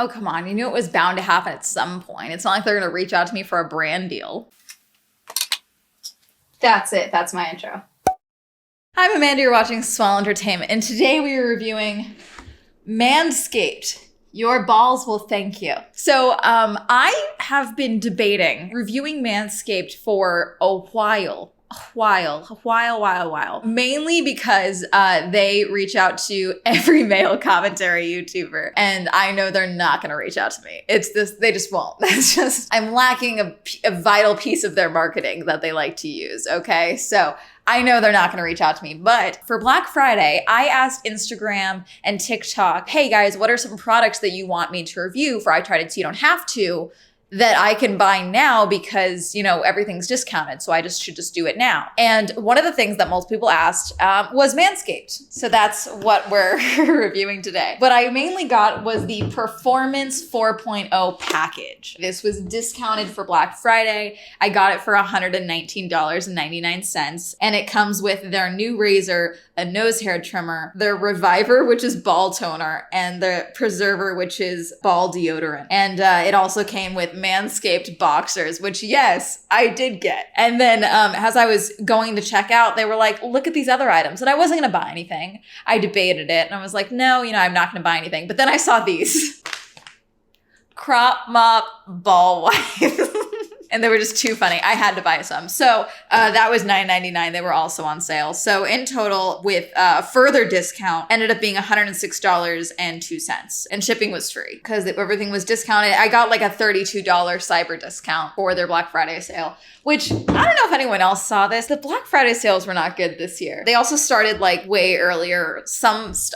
Oh, come on. You knew it was bound to happen at some point. It's not like they're going to reach out to me for a brand deal. That's it. That's my intro. I'm Amanda, you're watching Swell Entertainment, and today we are reviewing Manscaped. Your balls will thank you. So I have been debating reviewing Manscaped for a while. Mainly because they reach out to every male commentary YouTuber, and I know they're not going to reach out to me. It's this, they just won't. That's just, I'm lacking a vital piece of their marketing that they like to use, okay? So I know they're not going to reach out to me, but for Black Friday, I asked Instagram and TikTok, hey guys, what are some products that you want me to review for I Tried It So You Don't Have To, that I can buy now because, you know, everything's discounted. So I should just do it now. And one of the things that most people asked was Manscaped. So that's what we're reviewing today. What I mainly got was the Performance 4.0 package. This was discounted for Black Friday. I got it for $119.99. And it comes with their new razor, a nose hair trimmer, their Reviver, which is ball toner, and the Preserver, which is ball deodorant. And it also came with Manscaped boxers, which yes, I did get. And then as I was going to check out, they were like, look at these other items. And I wasn't gonna buy anything. I debated it and I was like, no, you know, I'm not gonna buy anything. But then I saw these. Crop Mop Ball Wipe. And they were just too funny. I had to buy some. So that was $9.99. They were also on sale. So in total, with further discount, ended up being $106.02. And shipping was free because everything was discounted. I got like a $32 cyber discount for their Black Friday sale, which I don't know if anyone else saw this. The Black Friday sales were not good this year. They also started like way earlier.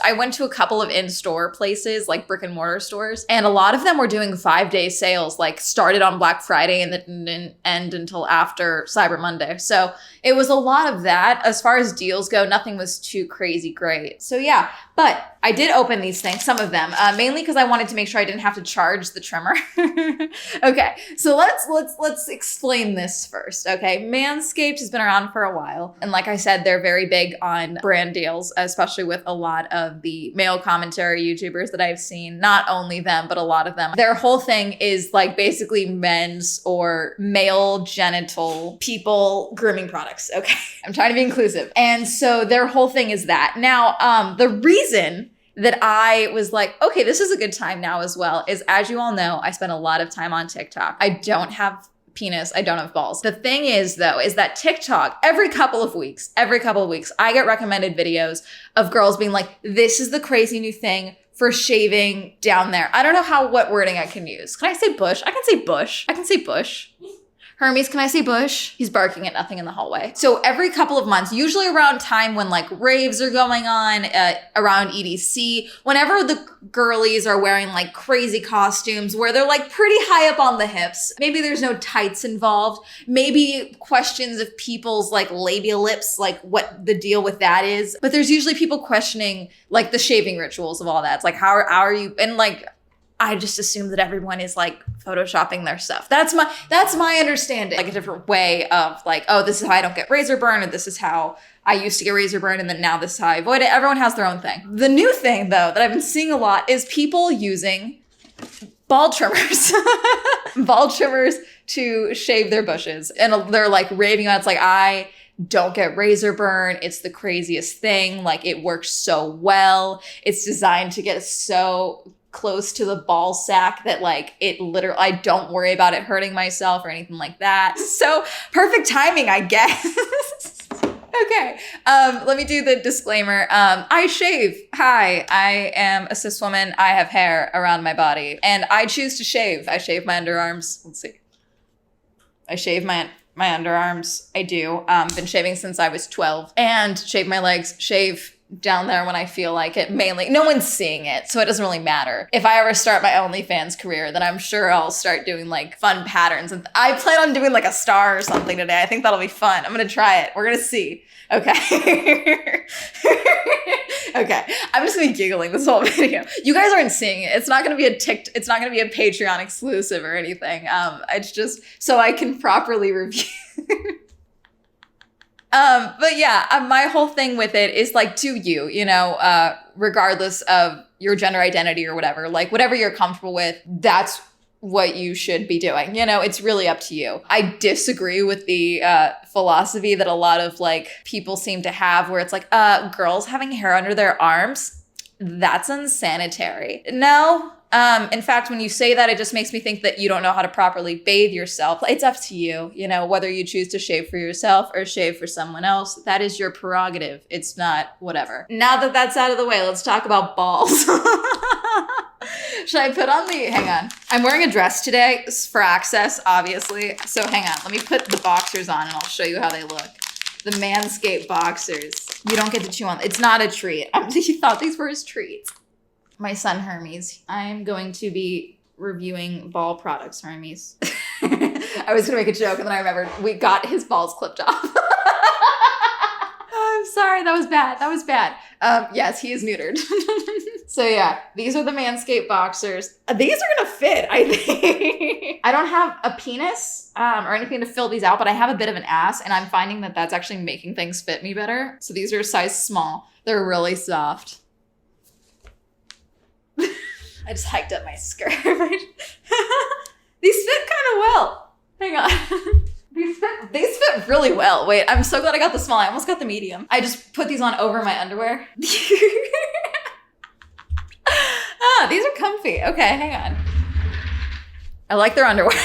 I went to a couple of in-store places, like brick and mortar stores, and a lot of them were doing 5-day sales, like started on Black Friday and then didn't end until after Cyber Monday. So it was a lot of that. As far as deals go, nothing was too crazy great. So yeah, but I did open these things, some of them, mainly because I wanted to make sure I didn't have to charge the trimmer. Okay, so let's explain this first, okay? Manscaped has been around for a while. And like I said, they're very big on brand deals, especially with a lot of the male commentary YouTubers that I've seen. Not only them, but a lot of them. Their whole thing is like basically men's or male genital people grooming products, okay? I'm trying to be inclusive. And so their whole thing is that. Now, the reason that I was like, okay, this is a good time now as well, is as you all know, I spend a lot of time on TikTok. I don't have penis, I don't have balls. The thing is though, is that TikTok, every couple of weeks, I get recommended videos of girls being like, this is the crazy new thing for shaving down there. I don't know what wording I can use. Can I say bush? I can say bush. I can say bush. Hermes, can I say bush? He's barking at nothing in the hallway. So every couple of months, usually around time when like raves are going on, around EDC, whenever the girlies are wearing like crazy costumes where they're like pretty high up on the hips, maybe there's no tights involved, maybe questions of people's like labial lips, like what the deal with that is. But there's usually people questioning like the shaving rituals of all that. It's like, how are you? And like, I just assume that everyone is like photoshopping their stuff. That's my understanding. Like a different way of like, oh, this is how I don't get razor burn, or this is how I used to get razor burn, and then now this is how I avoid it. Everyone has their own thing. The new thing though that I've been seeing a lot is people using ball trimmers. Ball trimmers to shave their bushes. And they're like raving about it. It's like, I don't get razor burn. It's the craziest thing. Like it works so well. It's designed to get so close to the ball sack that like it literally, I don't worry about it hurting myself or anything like that. So perfect timing, I guess. Okay, let me do the disclaimer. I shave. Hi, I am a cis woman. I have hair around my body and I choose to shave. I shave my underarms. Let's see. I shave my underarms. I do. Been shaving since I was 12 and shave my legs, shave down there when I feel like it. Mainly, no one's seeing it, so it doesn't really matter. If I ever start my OnlyFans career, then I'm sure I'll start doing like fun patterns. And I plan on doing like a star or something today. I think that'll be fun. I'm gonna try it. We're gonna see. Okay. Okay. I'm just gonna be giggling this whole video. You guys aren't seeing it. It's not gonna be it's not gonna be a Patreon exclusive or anything. It's just so I can properly review. But yeah, my whole thing with it is like, do you know, regardless of your gender identity or whatever, like whatever you're comfortable with, that's what you should be doing. You know, it's really up to you. I disagree with the philosophy that a lot of like people seem to have where it's like, girls having hair under their arms, that's unsanitary. No. In fact, when you say that, it just makes me think that you don't know how to properly bathe yourself. It's up to you, you know, whether you choose to shave for yourself or shave for someone else. That is your prerogative. It's not whatever. Now that that's out of the way, let's talk about balls. Should I put on hang on. I'm wearing a dress today for access, obviously. So hang on, let me put the boxers on and I'll show you how they look. The Manscaped boxers. You don't get to chew on. It's not a treat. He thought these were his treats. My son Hermes. I'm going to be reviewing ball products, Hermes. I was gonna make a joke and then I remembered we got his balls clipped off. I'm sorry, that was bad. That was bad. Yes, he is neutered. So yeah, these are the Manscaped boxers. These are gonna fit, I think. I don't have a penis or anything to fill these out, but I have a bit of an ass and I'm finding that that's actually making things fit me better. So these are a size small. They're really soft. I just hiked up my skirt. These fit kind of well. Hang on. These fit really well. Wait, I'm so glad I got the small. I almost got the medium. I just put these on over my underwear. These are comfy. Okay, hang on. I like their underwear.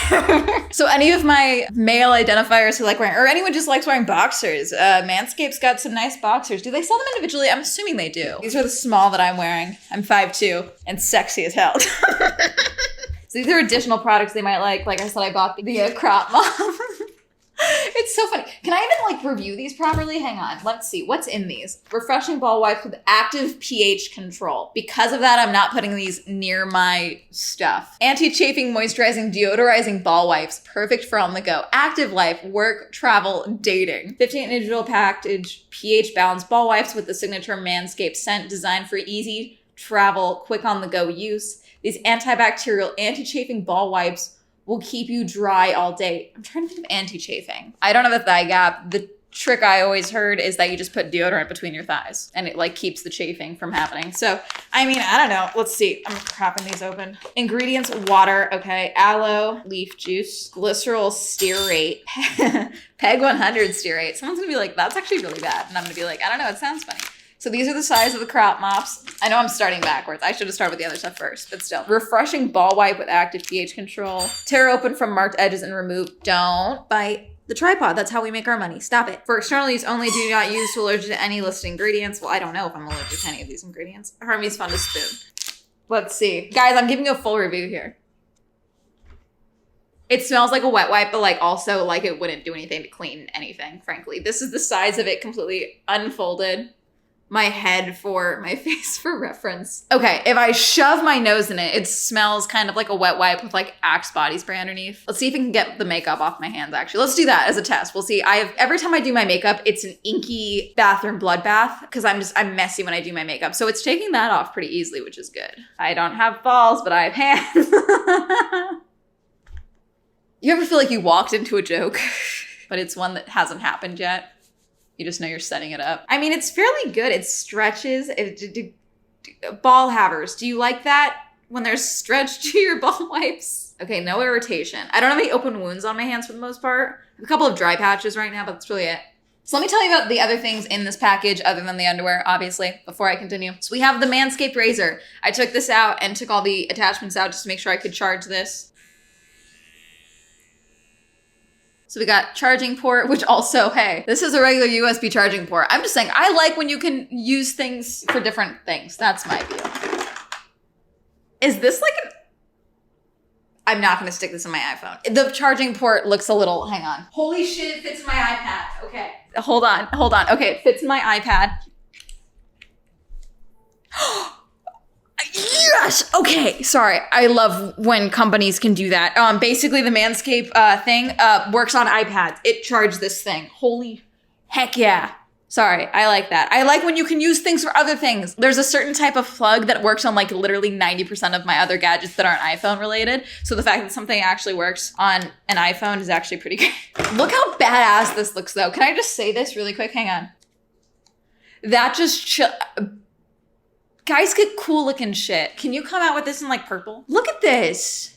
So any of my male identifiers who like wearing, or anyone just likes wearing boxers, Manscaped's got some nice boxers. Do they sell them individually? I'm assuming they do. These are the small that I'm wearing. I'm 5'2" and sexy as hell. So these are additional products they might like. Like I said, I bought the crop mop. It's so funny. Can I even like review these properly? Hang on. Let's see. What's in these? Refreshing ball wipes with active pH control. Because of that, I'm not putting these near my stuff. Anti-chafing, moisturizing, deodorizing ball wipes. Perfect for on the go. Active life, work, travel, dating. 15 individual package pH balanced ball wipes with the signature Manscaped scent designed for easy travel, quick on the go use. These antibacterial, anti-chafing ball wipes will keep you dry all day. I'm trying to think of anti-chafing. I don't have a thigh gap. The trick I always heard is that you just put deodorant between your thighs and it like keeps the chafing from happening. So, I mean, I don't know. Let's see. I'm cracking these open. Ingredients, water. Okay. Aloe, leaf juice, glycerol stearate, PEG 100 stearate. Someone's gonna be like, that's actually really bad. And I'm gonna be like, I don't know. It sounds funny. So these are the size of the crop mops. I know I'm starting backwards. I should have started with the other stuff first, but still. Refreshing ball wipe with active pH control. Tear open from marked edges and remove. Don't bite the tripod. That's how we make our money. Stop it. For external use only, do not use to allergic to any listed ingredients. Well, I don't know if I'm allergic to any of these ingredients. Hermes found a spoon. Let's see. Guys, I'm giving you a full review here. It smells like a wet wipe, but like also like it wouldn't do anything to clean anything, frankly. This is the size of it completely unfolded. My head for my face for reference. Okay, if I shove my nose in it, it smells kind of like a wet wipe with like Axe body spray underneath. Let's see if we can get the makeup off my hands actually. Let's do that as a test. We'll see. Every time I do my makeup, it's an inky bathroom bloodbath because I'm messy when I do my makeup. So it's taking that off pretty easily, which is good. I don't have balls, but I have hands. You ever feel like you walked into a joke, but it's one that hasn't happened yet? You just know you're setting it up. I mean, it's fairly good. It stretches. Ball havers, do you like that? When there's stretch to your ball wipes? Okay, no irritation. I don't have any open wounds on my hands for the most part. I have a couple of dry patches right now, but that's really it. So let me tell you about the other things in this package other than the underwear, obviously, before I continue. So we have the Manscaped razor. I took this out and took all the attachments out just to make sure I could charge this. So we got charging port, which also, hey, this is a regular USB charging port. I'm just saying, I like when you can use things for different things. That's my view. Is this like an... I'm not gonna stick this in my iPhone. The charging port looks a little, hang on. Holy shit, it fits in my iPad. Okay, hold on. Okay, it fits in my iPad. Yes! Okay, sorry. I love when companies can do that. Basically, the Manscaped thing works on iPads. It charged this thing. Holy heck yeah. Sorry, I like that. I like when you can use things for other things. There's a certain type of plug that works on like literally 90% of my other gadgets that aren't iPhone related. So the fact that something actually works on an iPhone is actually pretty good. Look how badass this looks though. Can I just say this really quick? Hang on. That just Guys get cool looking shit. Can you come out with this in like purple? Look at this.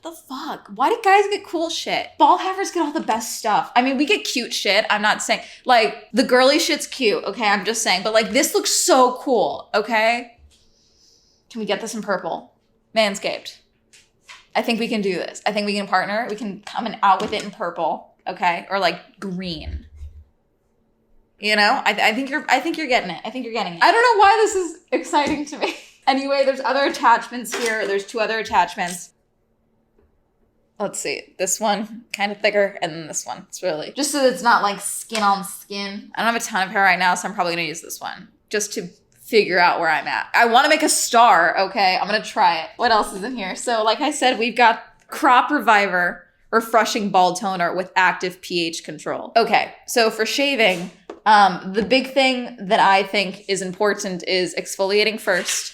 The fuck? Why do guys get cool shit? Ball havers get all the best stuff. I mean, we get cute shit. I'm not saying, like, the girly shit's cute, okay? I'm just saying, but like, this looks so cool, okay? Can we get this in purple? Manscaped. I think we can do this. I think we can partner. We can come out with it in purple, okay? Or like green. You know? I think you're getting it. I think you're getting it. I don't know why this is exciting to me. Anyway, there's other attachments here. There's 2 other attachments. Let's see, this one, kind of thicker, and then this one. It's really, just so it's not like skin on skin. I don't have a ton of hair right now, so I'm probably gonna use this one just to figure out where I'm at. I wanna make a star, okay? I'm gonna try it. What else is in here? So like I said, we've got Crop Reviver, Refreshing Bald Toner with active pH control. Okay, so for shaving, the big thing that I think is important is exfoliating first.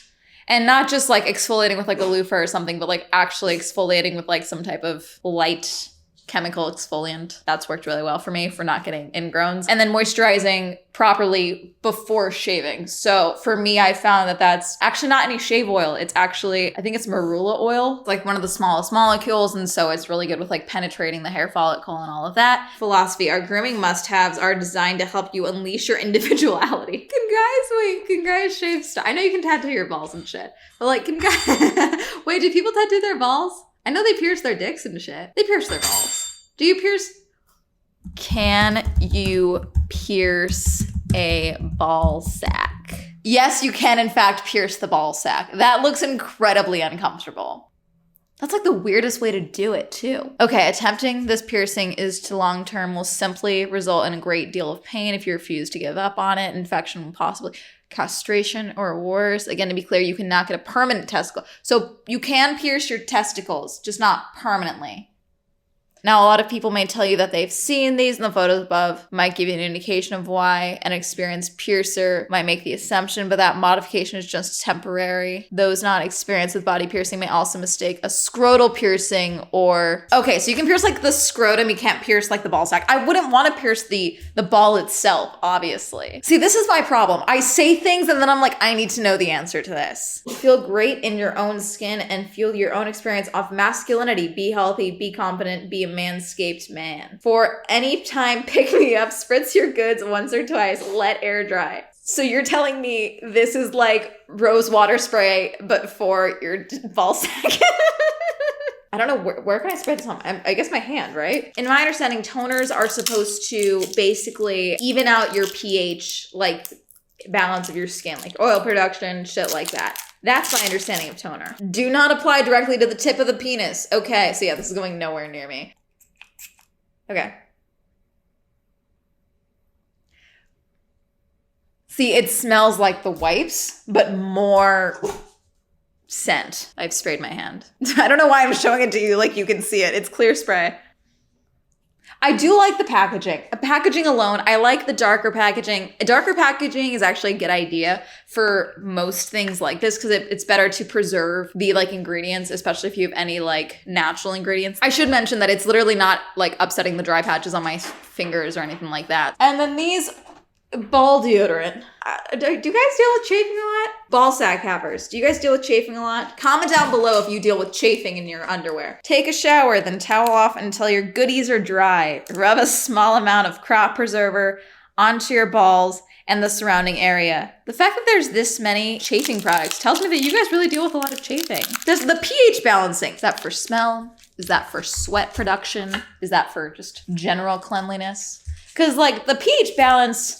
And not just like exfoliating with like a loofah or something, but like actually exfoliating with like some type of light chemical exfoliant. That's worked really well for me for not getting ingrowns. And then moisturizing properly before shaving. So for me, I found that that's actually not any shave oil. It's actually, I think it's marula oil. It's like one of the smallest molecules. And so it's really good with like penetrating the hair follicle and all of that. Philosophy, our grooming must-haves are designed to help you unleash your individuality. Can guys shave stuff? I know you can tattoo your balls and shit, but like, can guys, wait, do people tattoo their balls? I know they pierce their dicks and shit. They pierce their balls. Do you pierce? Can you pierce a ball sack? Yes, you can in fact pierce the ball sack. That looks incredibly uncomfortable. That's like the weirdest way to do it too. Okay, attempting this piercing is to long-term will simply result in a great deal of pain if you refuse to give up on it. Infection will possibly castration or worse. Again, to be clear, you cannot get a permanent testicle. So you can pierce your testicles, just not permanently. Now, a lot of people may tell you that they've seen these in the photos above, might give you an indication of why. An experienced piercer might make the assumption, but that modification is just temporary. Those not experienced with body piercing may also mistake a scrotal piercing or... Okay, so you can pierce like the scrotum, you can't pierce like the ball sack. I wouldn't want to pierce the ball itself, obviously. See, this is my problem. I say things and then I'm like, I need to know the answer to this. Feel great in your own skin and feel your own experience of masculinity. Be healthy, be confident, be a manscaped man. For any time pick me up, spritz your goods once or twice, let air dry. So you're telling me this is like rose water spray, but for your ball sack? I don't know, where can I spray this on? I guess my hand, right? In my understanding, toners are supposed to basically even out your pH, like balance of your skin, like oil production, shit like that. That's my understanding of toner. Do not apply directly to the tip of the penis. Okay, so yeah, this is going nowhere near me. Okay. See, it smells like the wipes, but more scent. I've sprayed my hand. I don't know why I'm showing it to you like you can see it. It's clear spray. I do like the packaging. Packaging alone, I like the darker packaging. Darker packaging is actually a good idea for most things like this because it's better to preserve the like ingredients, especially if you have any like natural ingredients. I should mention that it's literally not like upsetting the dry patches on my fingers or anything like that. And then these ball deodorant. Do you guys deal with chafing a lot? Ball sack havers. Do you guys deal with chafing a lot? Comment down below if you deal with chafing in your underwear. Take a shower, then towel off until your goodies are dry. Rub a small amount of crop preserver onto your balls and the surrounding area. The fact that there's this many chafing products tells me that you guys really deal with a lot of chafing. Does the pH balancing, is that for smell? Is that for sweat production? Is that for just general cleanliness? Because like the pH balance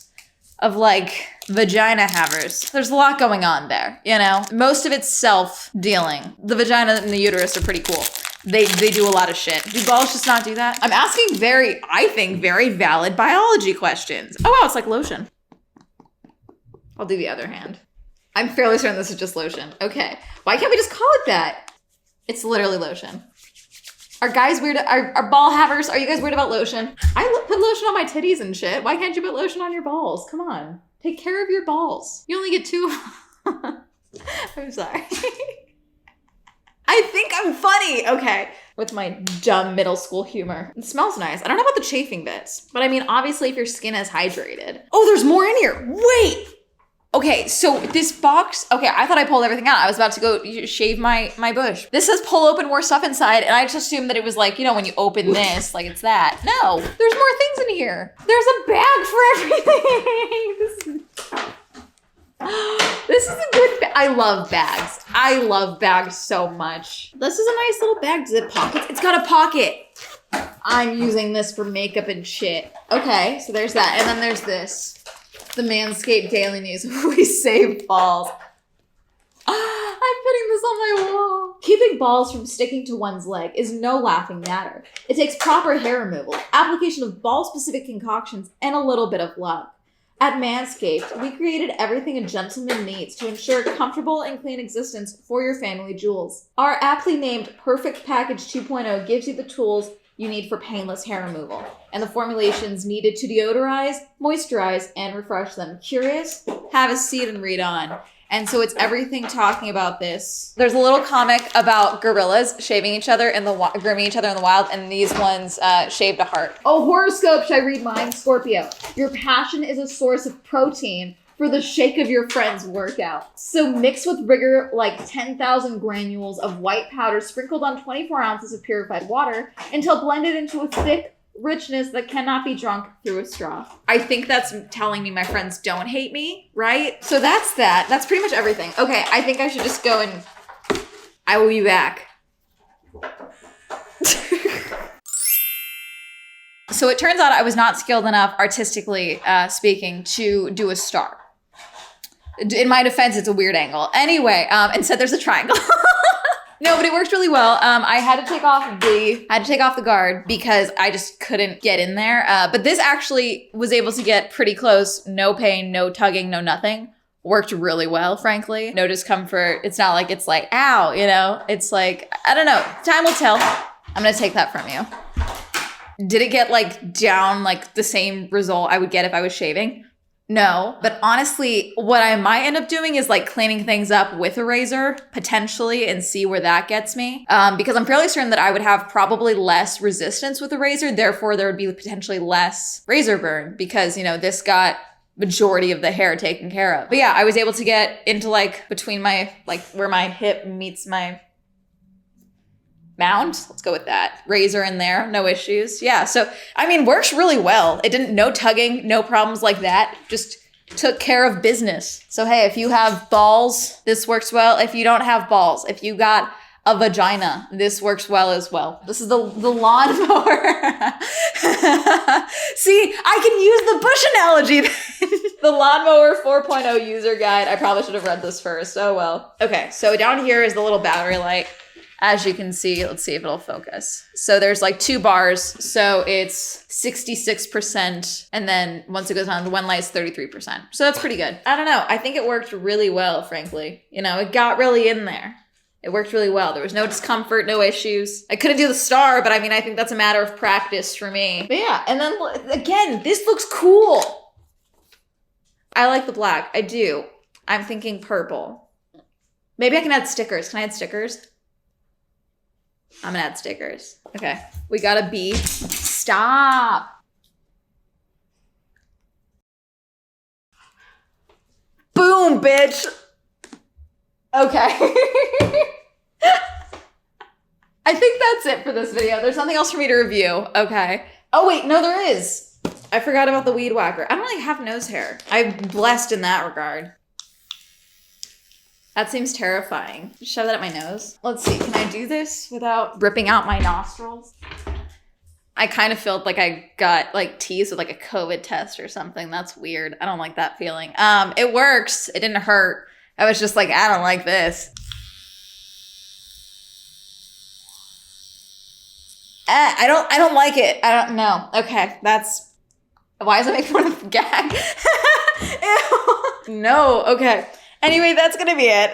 of like vagina havers, there's a lot going on there, you know? Most of it's self-dealing. The vagina and the uterus are pretty cool. They do a lot of shit. Do balls just not do that? I'm asking I think very valid biology questions. Oh wow, it's like lotion. I'll do the other hand. I'm fairly certain this is just lotion. Okay, why can't we just call it that? It's literally lotion. Are guys weird? Are ball havers? Are you guys weird about lotion? I put lotion on my titties and shit. Why can't you put lotion on your balls? Come on. Take care of your balls. You only get 2. I'm sorry. I think I'm funny. Okay. with my dumb middle school humor. It smells nice. I don't know about the chafing bits, but I mean, obviously if your skin is hydrated. Oh, there's more in here. Wait. Okay, so this box, okay, I thought I pulled everything out. I was about to go shave my bush. This says pull open more stuff inside, and I just assumed that it was like, you know, when you open this, like it's that. No, there's more things in here. There's a bag for everything. This is a good bag. I love bags. I love bags so much. This is a nice little bag. Does it pocket? It's got a pocket. I'm using this for makeup and shit. Okay, so there's that. And then there's this. The Manscaped Daily News. We save balls. I'm putting this on my wall. Keeping balls from sticking to one's leg is no laughing matter. It takes proper hair removal, application of ball-specific concoctions, and a little bit of luck. At Manscaped, we created everything a gentleman needs to ensure a comfortable and clean existence for your family jewels. Our aptly named Perfect Package 2.0 gives you the tools you need for painless hair removal, and the formulations needed to deodorize, moisturize, and refresh them. Curious? Have a seat and read on. And so it's everything talking about this. There's a little comic about gorillas shaving each other in the grooming each other in the wild, and these ones shaved a heart. Oh, horoscope, should I read mine? Scorpio. Your passion is a source of protein for the shake of your friend's workout. So mix with rigor like 10,000 granules of white powder sprinkled on 24 ounces of purified water until blended into a thick richness that cannot be drunk through a straw. I think that's telling me my friends don't hate me, right? So that's that. That's pretty much everything. Okay, I think I should just go and I will be back. So it turns out I was not skilled enough, artistically speaking, to do a star. In my defense, it's a weird angle. Anyway, instead there's a triangle. No, but it worked really well. I had to take off the guard because I just couldn't get in there. But this actually was able to get pretty close. No pain, no tugging, no nothing. Worked really well, frankly. No discomfort. It's not like it's like, ow, you know? It's like, I don't know. Time will tell. I'm gonna take that from you. Did it get like down like the same result I would get if I was shaving? No, but honestly, what I might end up doing is like cleaning things up with a razor, potentially, and see where that gets me. Because I'm fairly certain that I would have probably less resistance with a razor. Therefore, there would be potentially less razor burn because, you know, this got majority of the hair taken care of. But yeah, I was able to get into like between my, like where my hip meets my mound. Let's go with that. Razor in there, no issues. Yeah, so I mean, works really well. It didn't, no tugging, no problems like that. Just took care of business. So hey, if you have balls, this works well. If you don't have balls, if you got a vagina, this works well as well. This is the lawnmower. See, I can use the bush analogy. The lawnmower 4.0 user guide. I probably should have read this first. Oh well. Okay, so down here is the little battery light. As you can see, let's see if it'll focus. So there's like 2 bars. So it's 66%. And then once it goes on, the one light's 33%. So that's pretty good. I don't know. I think it worked really well, frankly. You know, it got really in there. It worked really well. There was no discomfort, no issues. I couldn't do the star, but I mean, I think that's a matter of practice for me. But yeah, and then again, this looks cool. I like the black. I do. I'm thinking purple. Maybe I can add stickers. Can I add stickers? I'm gonna add stickers. Okay, we got a B. Stop. Boom, bitch. Okay. I think that's it for this video. There's nothing else for me to review. Okay. Oh wait, no, there is. I forgot about the weed whacker. I don't really have nose hair. I'm blessed in that regard. That seems terrifying. Shove that at my nose. Let's see, can I do this without ripping out my nostrils? I kind of felt like I got like teased with like a COVID test or something. That's weird. I don't like that feeling. It works. It didn't hurt. I was just like, I don't like this. I don't like it. I don't know. Okay, that's, why does it make me want to gag? Ew. No, okay. Anyway, that's gonna be it.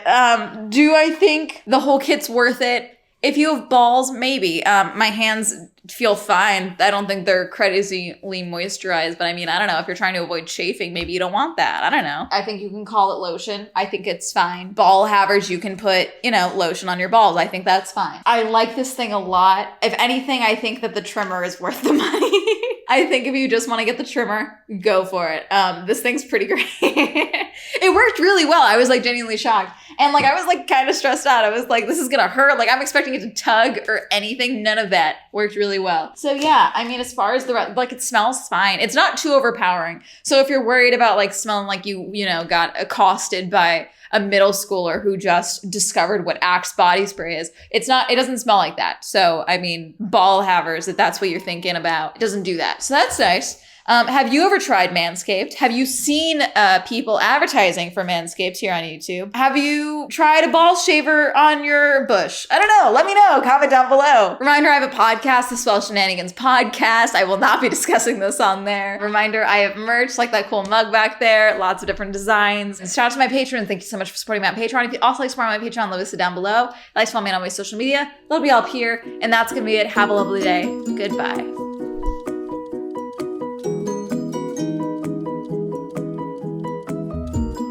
Do I think the whole kit's worth it? If you have balls, maybe. My hands feel fine. I don't think they're crazily moisturized, but I mean, I don't know. If you're trying to avoid chafing, maybe you don't want that. I don't know. I think you can call it lotion. I think it's fine. Ball havers, you can put, lotion on your balls. I think that's fine. I like this thing a lot. If anything, I think that the trimmer is worth the money. I think if you just want to get the trimmer, go for it. This thing's pretty great. It worked really well. I was like genuinely shocked. And like, I was like kind of stressed out. I was like, this is gonna hurt. Like, I'm expecting it to tug or anything. None of that worked really well. So yeah, I mean, as far as it smells fine. It's not too overpowering. So if you're worried about like smelling like you got accosted by a middle schooler who just discovered what Axe body spray is, it doesn't smell like that. So, I mean, ball havers, if that's what you're thinking about, it doesn't do that. So that's nice. Have you ever tried Manscaped? Have you seen people advertising for Manscaped here on YouTube? Have you tried a ball shaver on your bush? I don't know. Let me know. Comment down below. Reminder, I have a podcast, the Swell Shenanigans podcast. I will not be discussing this on there. Reminder, I have merch like that cool mug back there. Lots of different designs. And shout out to my Patreon. Thank you so much for supporting me on Patreon. If you also like supporting my Patreon, leave it down below. Like to follow me on my social media. That'll be up here. And that's going to be it. Have a lovely day. Goodbye.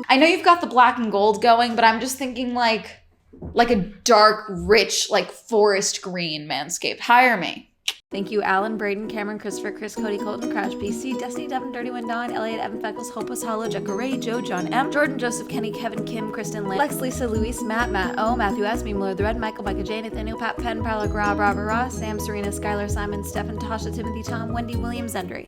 I know you've got the black and gold going, but I'm just thinking like a dark, rich, like forest green Manscaped. Hire me. Thank you, Alan, Braden, Cameron, Christopher, Chris, Cody, Colton, Crash, BC, Destiny, Devin, Dirty One, Dawn, Elliot, Evan, Feckles, Hopeless, Hollow, Jekka Ray, Joe, John M, Jordan, Joseph, Kenny, Kevin, Kim, Kristen, Lynn, Lex, Lisa, Luis, Matt, O, Matthew S, Me, Miller, The Red, Michael, Micah J, Nathaniel, Pat, Penn, Prowler, Rob, Robert, Ross, Sam, Serena, Skylar, Simon, Stefan, Tasha, Timothy, Tom, Wendy, Williams, Zendry.